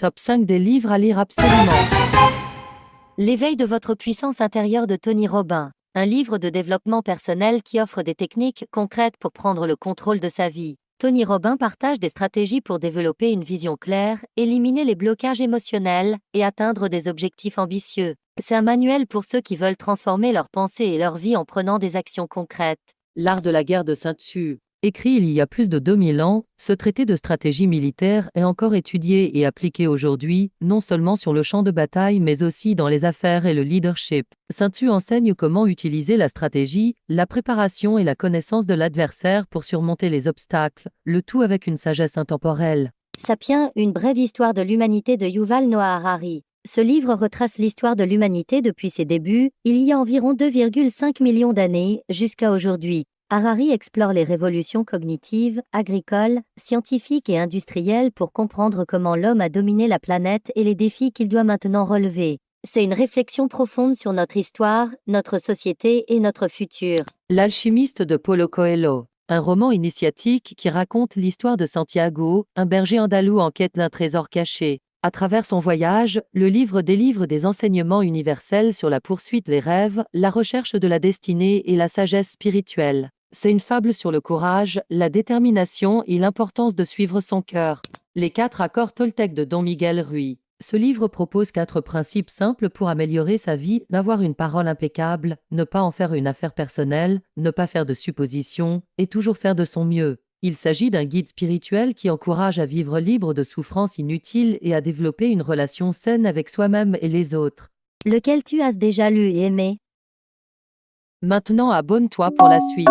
Top 5 des livres à lire absolument. L'éveil de votre puissance intérieure de Tony Robbins, un livre de développement personnel qui offre des techniques concrètes pour prendre le contrôle de sa vie. Tony Robbins partage des stratégies pour développer une vision claire, éliminer les blocages émotionnels et atteindre des objectifs ambitieux. C'est un manuel pour ceux qui veulent transformer leurs pensées et leur vie en prenant des actions concrètes. L'art de la guerre de Sun Tzu. Écrit il y a plus de 2000 ans, ce traité de stratégie militaire est encore étudié et appliqué aujourd'hui, non seulement sur le champ de bataille mais aussi dans les affaires et le leadership. Sun Tzu enseigne comment utiliser la stratégie, la préparation et la connaissance de l'adversaire pour surmonter les obstacles, le tout avec une sagesse intemporelle. Sapiens, une brève histoire de l'humanité de Yuval Noah Harari. Ce livre retrace l'histoire de l'humanité depuis ses débuts, il y a environ 2,5 millions d'années, jusqu'à aujourd'hui. Harari explore les révolutions cognitives, agricoles, scientifiques et industrielles pour comprendre comment l'homme a dominé la planète et les défis qu'il doit maintenant relever. C'est une réflexion profonde sur notre histoire, notre société et notre futur. L'alchimiste de Paulo Coelho. Un roman initiatique qui raconte l'histoire de Santiago, un berger andalou en quête d'un trésor caché. À travers son voyage, le livre délivre des enseignements universels sur la poursuite des rêves, la recherche de la destinée et la sagesse spirituelle. C'est une fable sur le courage, la détermination et l'importance de suivre son cœur. Les 4 accords Toltec de Don Miguel Ruiz. Ce livre propose 4 principes simples pour améliorer sa vie: d'avoir une parole impeccable, ne pas en faire une affaire personnelle, ne pas faire de suppositions, et toujours faire de son mieux. Il s'agit d'un guide spirituel qui encourage à vivre libre de souffrances inutiles et à développer une relation saine avec soi-même et les autres. Lequel tu as déjà lu et aimé? Maintenant abonne-toi pour la suite.